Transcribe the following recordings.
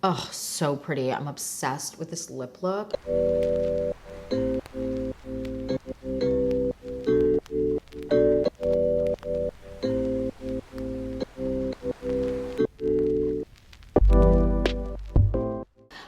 Oh, so pretty. I'm obsessed with this lip look.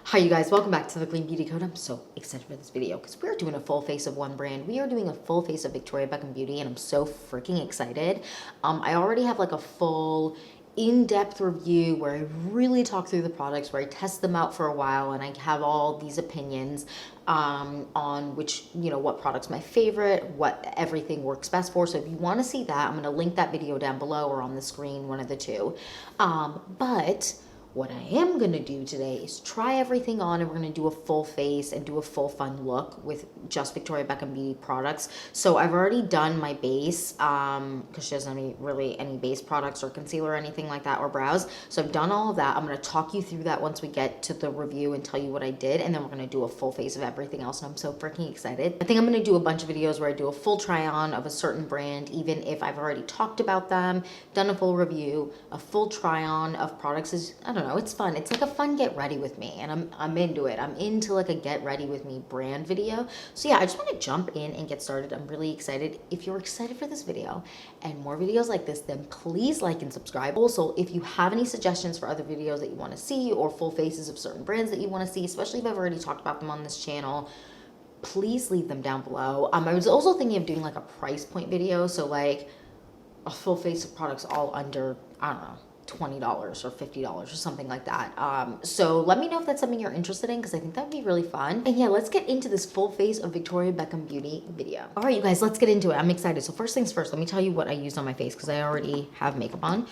Hi you guys, welcome back to the Clean Beauty Code. I'm so excited for this video because we're doing a full face of one brand. We are doing a full face of Victoria Beckham Beauty and I'm so freaking excited. I already have like a full in-depth review where I really talk through the products, where I test them out for a while and I have all these opinions on which, what product's my favorite, what everything works best for. So if you want to see that, I'm going to link that video down below or on the screen, one of the two. But what I am going to do today is try everything on and we're going to do a full face and do a full fun look with just Victoria Beckham Beauty products. So I've already done my base because she doesn't really any base products or concealer or anything like that or brows. So I've done all of that. I'm going to talk you through that once we get to the review and tell you what I did. And then we're going to do a full face of everything else. And I'm so freaking excited. I think I'm going to do a bunch of videos where I do a full try on of a certain brand, even if I've already talked about them, done a full review. A full try on of products is, I don't know, it's fun. It's like a fun get ready with me and I'm into it. I'm into like a get ready with me brand video. So yeah, I just want to jump in and get started. I'm really excited. If you're excited for this video and more videos like this, then please like and subscribe. Also, if you have any suggestions for other videos that you want to see or full faces of certain brands that you want to see, especially if I've already talked about them on this channel, please leave them down below. I was also thinking of doing like a price point video. So like a full face of products all under, I don't know, $20 or $50 or something like that. So let me know if that's something you're interested in because I think that would be really fun. And yeah, let's get into this full face of Victoria Beckham Beauty video. All right, you guys, let's get into it. I'm excited. So first things first, let me tell you what I used on my face because I already have makeup on.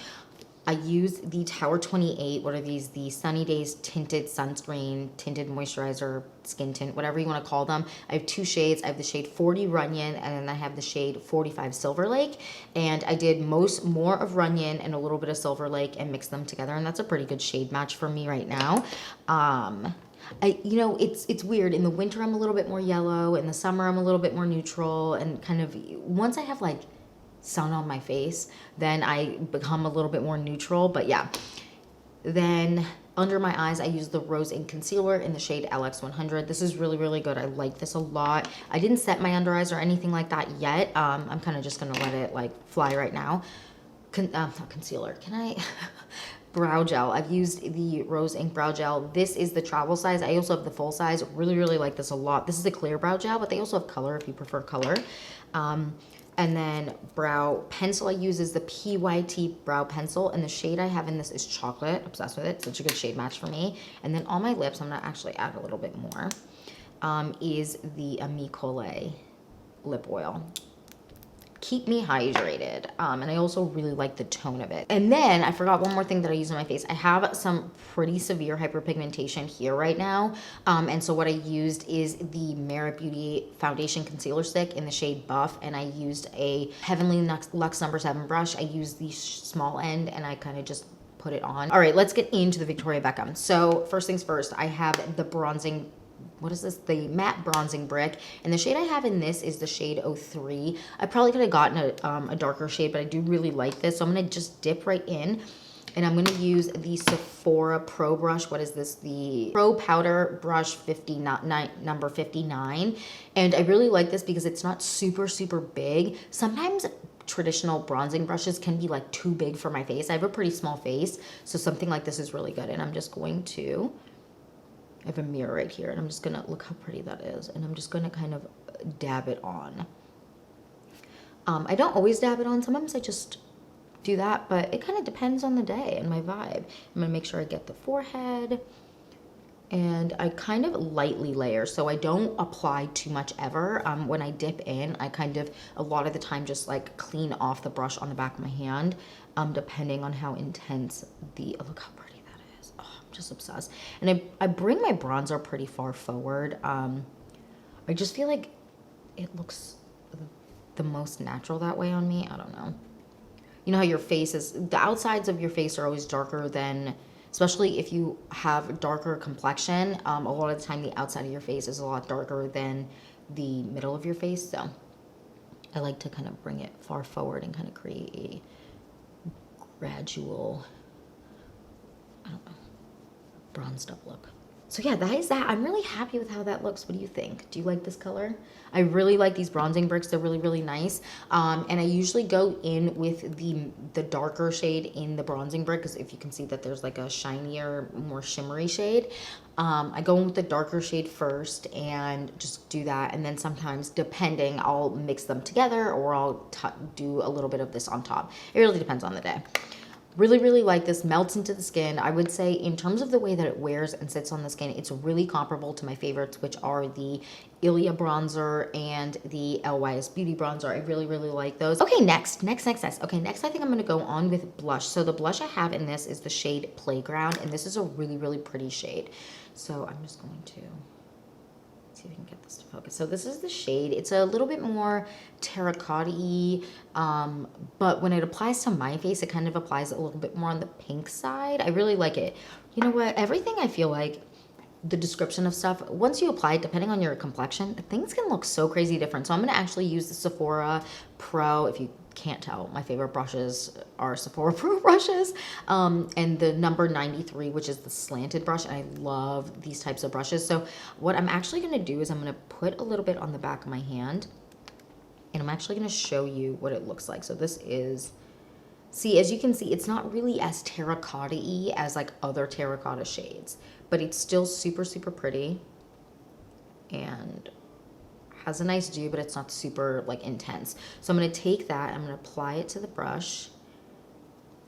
I use the Tower 28. What are these? The Sunny Days Tinted Sunscreen, Tinted Moisturizer, Skin Tint, whatever you want to call them. I have two shades. I have the shade 40 Runyon and then I have the shade 45 Silver Lake. And I did more of Runyon and a little bit of Silver Lake and mixed them together. And that's a pretty good shade match for me right now. It's weird. In the winter, I'm a little bit more yellow. In the summer, I'm a little bit more neutral. And kind of once I have like sun on my face, then I become a little bit more neutral. But yeah, then under my eyes I use the Rose Ink Concealer in the shade LX100. This is really, really good. I like this a lot. I didn't set my under eyes or anything like that yet. I'm kind of just gonna let it like fly right now. Not concealer, can I? Brow gel. I've used the Rose Ink Brow Gel. This is the travel size. I also have the full size. Really, really like this a lot. This is a clear brow gel, but they also have color if you prefer color. And then brow pencil I use is the PYT brow pencil, and the shade I have in this is Chocolate. Obsessed with it. Such a good shade match for me. And then on my lips, I'm gonna actually add a little bit more, is the Amicole lip oil. Keep me hydrated. And I also really like the tone of it. And then I forgot one more thing that I use on my face. I have some pretty severe hyperpigmentation here right now. And so what I used is the Merit Beauty Foundation Concealer Stick in the shade Buff. And I used a Heavenly Luxe number 7 brush. I used the small end and I kind of just put it on. All right, let's get into the Victoria Beckham. So first things first, I have the bronzing, what is this? The matte bronzing brick. And the shade I have in this is the shade 03. I probably could have gotten a darker shade, but I do really like this. So I'm going to just dip right in. And I'm going to use the Sephora Pro brush. What is this? The Pro Powder Brush number 59. And I really like this because it's not super, super big. Sometimes traditional bronzing brushes can be like too big for my face. I have a pretty small face. So something like this is really good. And I'm just going to... I have a mirror right here and I'm just gonna look how pretty that is, and I'm just gonna kind of dab it on. I don't always dab it on, sometimes I just do that, but it kind of depends on the day and my vibe. I'm gonna make sure I get the forehead, and I kind of lightly layer, so I don't apply too much ever. When I dip in, I kind of a lot of the time just like clean off the brush on the back of my hand, depending on how intense the, oh, look how pretty that is. Oh, I'm just obsessed. And I bring my bronzer pretty far forward. I just feel like it looks the most natural that way on me. I don't know. You know how your face is, the outsides of your face are always darker than, especially if you have darker complexion, a lot of the time the outside of your face is a lot darker than the middle of your face. So I like to kind of bring it far forward and kind of create a gradual, I don't know, bronzed up look. So yeah, that is that. I'm really happy with how that looks. What do you think? Do you like this color? I really like these bronzing bricks. They're really, really nice. And I usually go in with the darker shade in the bronzing brick, because if you can see that there's like a shinier, more shimmery shade. I go in with the darker shade first and just do that. And then sometimes, depending, I'll mix them together, or I'll do a little bit of this on top. It really depends on the day. Really, really like this. Melts into the skin. I would say in terms of the way that it wears and sits on the skin, it's really comparable to my favorites, which are the Ilia bronzer and the LYS Beauty bronzer. I really, really like those. Okay, next. Okay, next I think I'm going to go on with blush. So the blush I have in this is the shade Playground, and this is a really, really pretty shade. So I'm just going to see if we can get this to focus. So this is the shade. It's a little bit more terracotta-y, but when it applies to my face, it kind of applies a little bit more on the pink side. I really like it. You know what? Everything, I feel like, the description of stuff, once you apply it, depending on your complexion, things can look so crazy different. So I'm going to actually use the Sephora Pro. If you can't tell, my favorite brushes are Sephora Pro brushes, and the number 93, which is the slanted brush. And I love these types of brushes. So what I'm actually going to do is I'm going to put a little bit on the back of my hand, and I'm actually going to show you what it looks like. So this is, see, as you can see, it's not really as terracotta-y as like other terracotta shades, but it's still super, super pretty and has a nice dew, but it's not super like intense. So I'm going to take that, I'm going to apply it to the brush,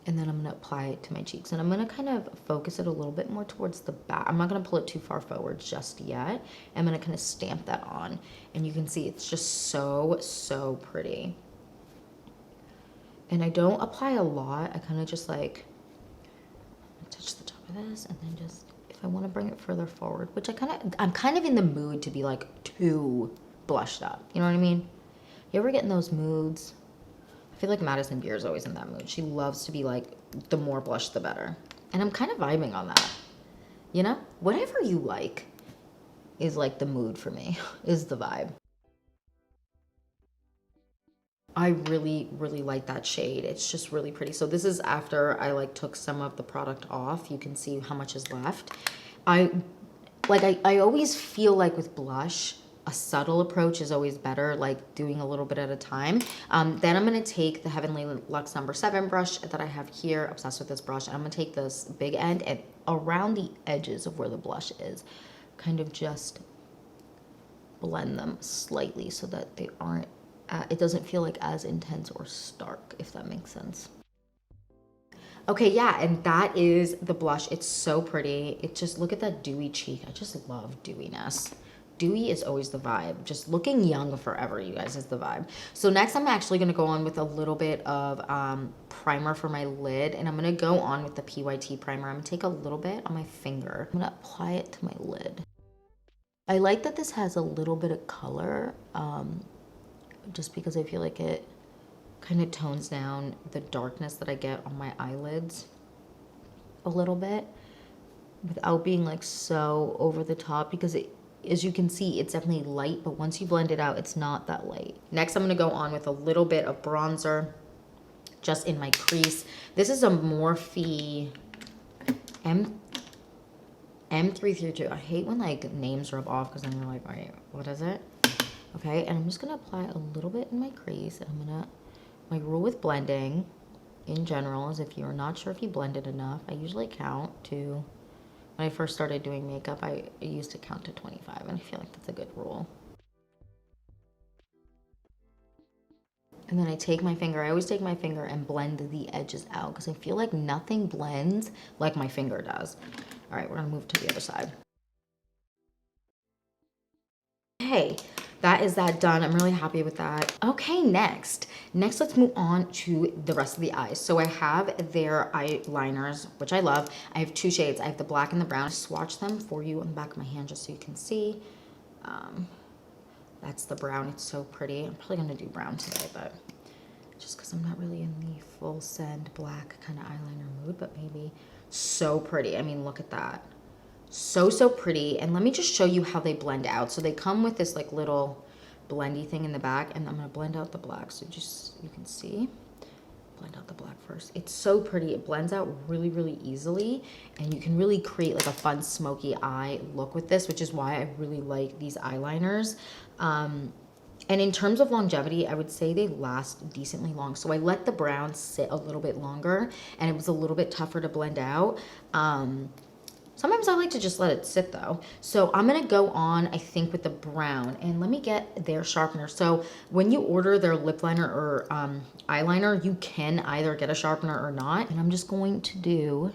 and then I'm going to apply it to my cheeks. And I'm going to kind of focus it a little bit more towards the back. I'm not going to pull it too far forward just yet. I'm going to kind of stamp that on, and you can see it's just so, so pretty. And I don't apply a lot. I kind of just like touch the top of this, and then just, if I want to bring it further forward, which I'm kind of in the mood to be like too blushed up. You know what I mean? You ever get in those moods? I feel like Madison Beer is always in that mood. She loves to be like, the more blush, the better. And I'm kind of vibing on that. You know? Whatever you like is like the mood for me, is the vibe. I really, really like that shade. It's just really pretty. So this is after I like took some of the product off. You can see how much is left. I always feel like with blush, a subtle approach is always better, like doing a little bit at a time. Then I'm going to take the Heavenly Luxe number 7 brush that I have here, obsessed with this brush, and I'm going to take this big end and around the edges of where the blush is, kind of just blend them slightly so that they aren't, it doesn't feel like as intense or stark, if that makes sense. Okay, yeah, and that is the blush. It's so pretty. It just, look at that dewy cheek. I just love dewiness. Dewy is always the vibe. Just looking young forever, you guys, is the vibe. So next I'm actually going to go on with a little bit of primer for my lid, and I'm going to go on with the PYT primer. I'm going to take a little bit on my finger. I'm going to apply it to my lid. I like that this has a little bit of color, just because I feel like it kind of tones down the darkness that I get on my eyelids a little bit without being like so over the top, because it, as you can see, it's definitely light, but once you blend it out, it's not that light. Next, I'm going to go on with a little bit of bronzer just in my crease. This is a Morphe M332. I hate when like names rub off, because then you're like, wait, what is it? Okay, and I'm just going to apply a little bit in my crease, and I'm going to, my rule with blending in general is if you're not sure if you blended enough, I usually count to, when I first started doing makeup, I used to count to 25, and I feel like that's a good rule. And then I take my finger, I always take my finger and blend the edges out, because I feel like nothing blends like my finger does. All right, we're gonna move to the other side. Okay, that is that done. I'm really happy with that. Okay, next let's move on to the rest of the eyes. So I have their eyeliners, which I love. I have 2 shades. I have the black and the brown. I swatch them for you on the back of my hand just so you can see. That's the brown. It's so pretty. I'm probably gonna do brown today, but just because I'm not really in the full send black kind of eyeliner mood, but maybe. So pretty. I mean, look at that. So pretty. And let me just show you how they blend out. So they come with this like little blendy thing in the back, and I'm going to blend out the black so just you can see. blend out the black first. It's so pretty. It blends out really, really easily, and you can really create like a fun smoky eye look with this, which is why I really like these eyeliners. And in terms of longevity, I would say they last decently long. So I let the brown sit a little bit longer, and it was a little bit tougher to blend out. Sometimes I like to just let it sit though. So I'm gonna go on, I think, with the brown, and let me get their sharpener. So when you order their lip liner or eyeliner, you can either get a sharpener or not. And I'm just going to do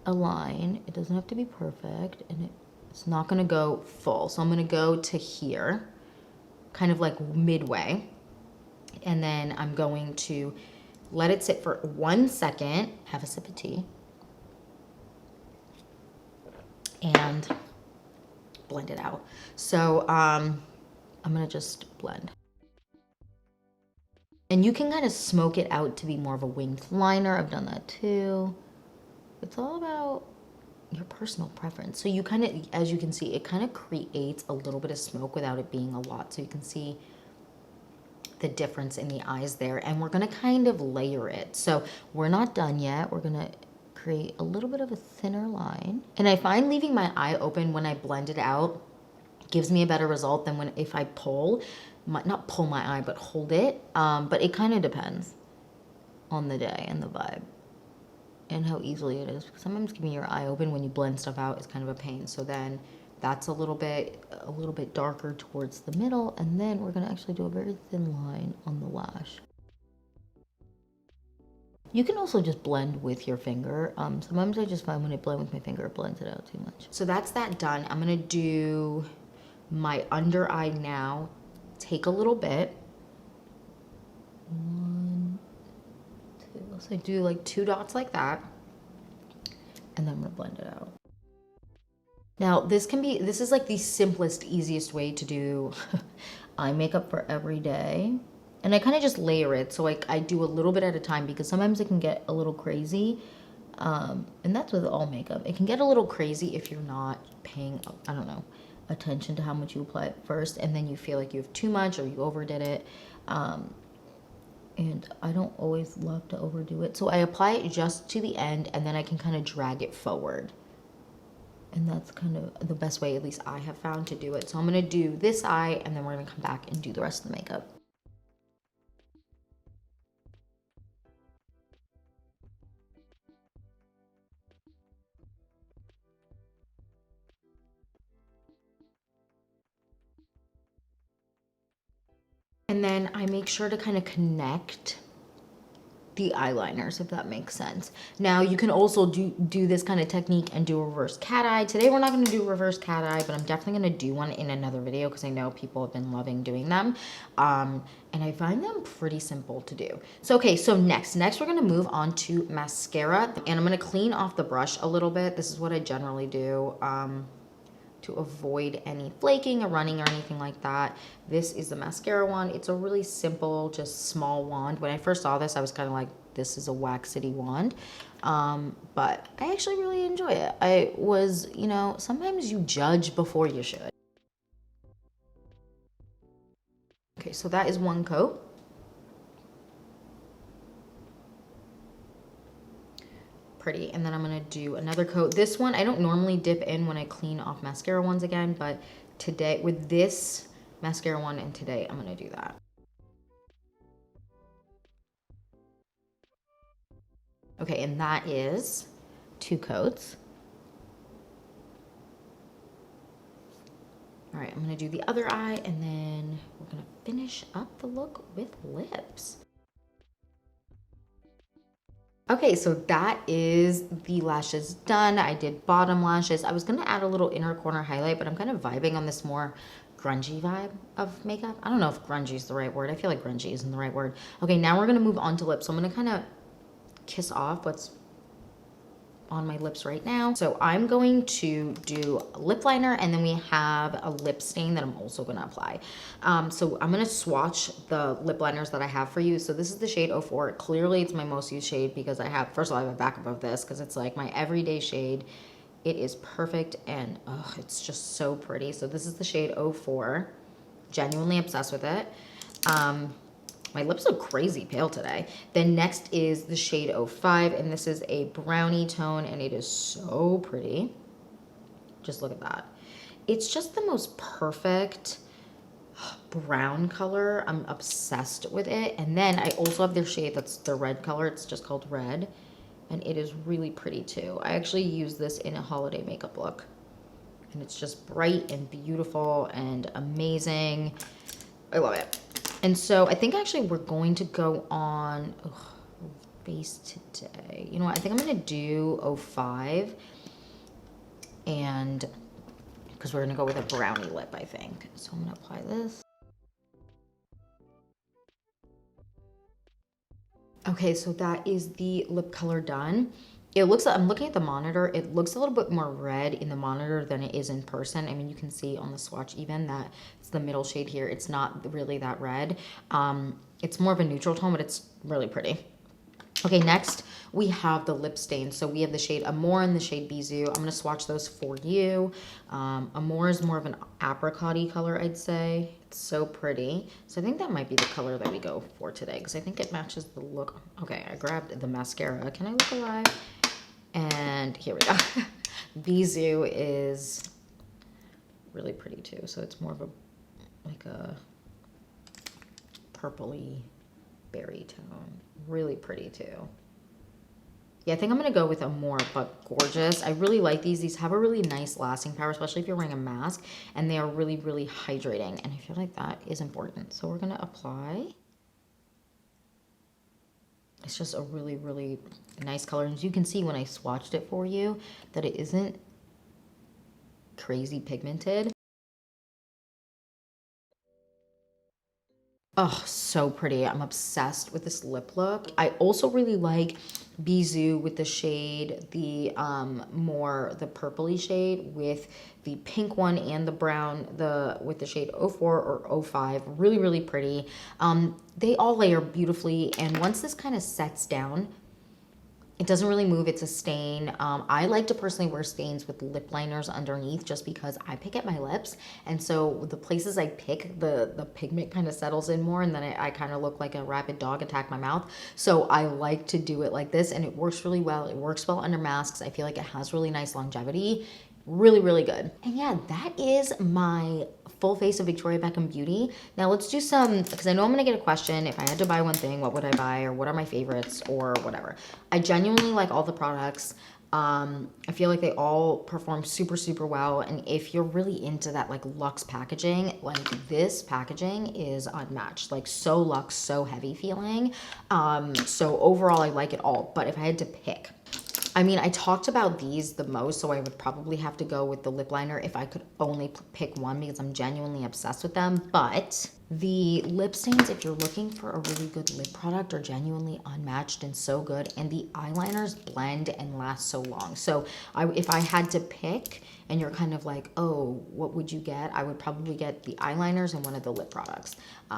a line. It doesn't have to be perfect, and it's not gonna go full. So I'm gonna go to here, kind of like midway. And then I'm going to let it sit for 1 second, have a sip of tea, and blend it out. So I'm gonna just blend. And you can kind of smoke it out to be more of a winged liner. I've done that too. It's all about your personal preference. So you kind of, as you can see, it kind of creates a little bit of smoke without it being a lot. So you can see the difference in the eyes there. And we're gonna kind of layer it. So we're not done yet. We're gonna create a little bit of a thinner line. And I find leaving my eye open when I blend it out gives me a better result than when if I pull, not pull my eye, but hold it. But it kind of depends on the day and the vibe and how easily it is. Because sometimes keeping your eye open when you blend stuff out is kind of a pain. So then that's a little bit darker towards the middle. And then we're gonna actually do a very thin line on the lash. You can also just blend with your finger. Sometimes I just find when I blend with my finger, it blends it out too much. So that's that done. I'm gonna do my under eye now. Take a little bit. 1, 2, let's say do like 2 dots like that. And then I'm gonna blend it out. Now this is like the simplest, easiest way to do eye makeup for every day. And I kind of just layer it. So I do a little bit at a time because sometimes it can get a little crazy. And that's with all makeup. It can get a little crazy if you're not paying, I don't know, attention to how much you apply it first. And then you feel like you have too much or you overdid it. And I don't always love to overdo it. So I apply it just to the end and then I can kind of drag it forward. And that's kind of the best way, at least I have found, to do it. So I'm gonna do this eye and then we're gonna come back and do the rest of the makeup. And then I make sure to kind of connect the eyeliners, if that makes sense. Now you can also do this kind of technique and do a reverse cat eye. Today we're not going to do reverse cat eye, but I'm definitely going to do one in another video because I know people have been loving doing them. And I find them pretty simple to do. So okay, so next we're going to move on to mascara, and I'm going to clean off the brush a little bit. This is what I generally do. To avoid any flaking or running or anything like that. This is the mascara one. It's a really simple, just small wand. When I first saw this, I was kind of like, this is a Wax City wand. But I actually really enjoy it. I was, you know, sometimes you judge before you should. Okay, so that is one coat. Pretty. And then I'm gonna do another coat. This one I don't normally dip in when I clean off mascara ones again, but today with this mascara one and today I'm gonna do that. Okay, and that is 2 coats. All right, I'm gonna do the other eye and then we're gonna finish up the look with lips. Okay, so that is the lashes done. I did bottom lashes. I was gonna add a little inner corner highlight, but I'm kind of vibing on this more grungy vibe of makeup. I don't know if grungy is the right word. I feel like grungy isn't the right word. Okay, now we're gonna move on to lips. So I'm gonna kind of kiss off what's on my lips right now. So I'm going to do a lip liner and then we have a lip stain that I'm also gonna apply. So I'm gonna swatch the lip liners that I have for you. So this is the shade 04. Clearly it's my most used shade because I have, first of all, I have a backup of this because it's like my everyday shade. It is perfect and it's just so pretty. So this is the shade 04. Genuinely obsessed with it. My lips look crazy pale today. Then next is the shade 05, and this is a brownie tone, and it is so pretty. Just look at that. It's just the most perfect brown color. I'm obsessed with it. And then I also have their shade that's the red color. It's just called Red, and it is really pretty too. I actually use this in a holiday makeup look, and it's just bright and beautiful and amazing. I love it. And so I think actually we're going to go on base today. You know what? I think I'm going to do 05, and because we're going to go with a brownie lip, I think. So I'm going to apply this. Okay, so that is the lip color done. It looks, I'm looking at the monitor, it looks a little bit more red in the monitor than it is in person. I mean, you can see on the swatch even that it's the middle shade here. It's not really that red. It's more of a neutral tone, but it's really pretty. Okay, next we have the lip stain. So we have the shade Amore and the shade Bisou. I'm gonna swatch those for you. Amore is more of an apricot-y color, I'd say. It's so pretty. So I think that might be the color that we go for today because I think it matches the look. Okay, I grabbed the mascara. Can I look alive? And here we go. Bisou is really pretty too. So it's more of a, like a purpley berry tone. Really pretty too. Yeah, I think I'm gonna go with Amore, but gorgeous. I really like these. These have a really nice lasting power, especially if you're wearing a mask, and they are really, really hydrating. And I feel like that is important. So we're gonna apply. It's just a really, really nice color. And as you can see when I swatched it for you, that it isn't crazy pigmented. Oh, so pretty. I'm obsessed with this lip look. I also really like Bisou with the shade, the more the purpley shade with the pink one and the brown, with the shade 04 or 05. Really, really pretty. They all layer beautifully, and once this kind of sets down, it doesn't really move. It's a stain. I like to personally wear stains with lip liners underneath just because I pick at my lips. And so the places I pick, the pigment kind of settles in more, and then I kind of look like a rabid dog attack my mouth. So I like to do it like this, and it works really well. It works well under masks. I feel like it has really nice longevity. Really, really good. And yeah, that is my full face of Victoria Beckham Beauty. Now let's do some, because I know I'm gonna get a question, if I had to buy one thing, what would I buy, or what are my favorites, or whatever. I genuinely like all the products. I feel like they all perform super, super well. And if you're really into that like luxe packaging, like this packaging is unmatched. Like so luxe, so heavy feeling. So overall, I like it all. But if I had to pick, I mean, I talked about these the most, so I would probably have to go with the lip liner if I could only pick one because I'm genuinely obsessed with them. But the lip stains, if you're looking for a really good lip product, are genuinely unmatched and so good. And the eyeliners blend and last so long. So if I had to pick, and you're kind of like, oh, what would you get? I would probably get the eyeliners and one of the lip products.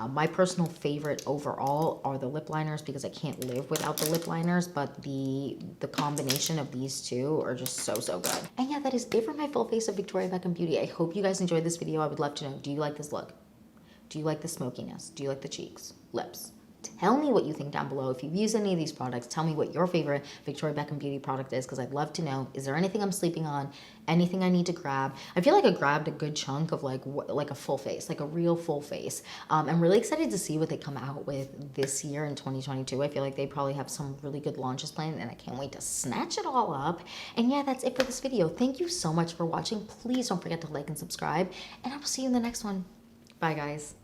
My personal favorite overall are the lip liners because I can't live without the lip liners, but the combination of these two are just so, so good. And yeah, that is it for my full face of Victoria Beckham Beauty. I hope you guys enjoyed this video. I would love to know, do you like this look? Do you like the smokiness? Do you like the cheeks, lips? Tell me what you think down below. If you've used any of these products, tell me what your favorite Victoria Beckham Beauty product is because I'd love to know. Is there anything I'm sleeping on? Anything I need to grab? I feel like I grabbed a good chunk of like a full face, like a real full face. I'm really excited to see what they come out with this year in 2022. I feel like they probably have some really good launches planned and I can't wait to snatch it all up. And yeah, that's it for this video. Thank you so much for watching. Please don't forget to like and subscribe and I will see you in the next one. Bye guys.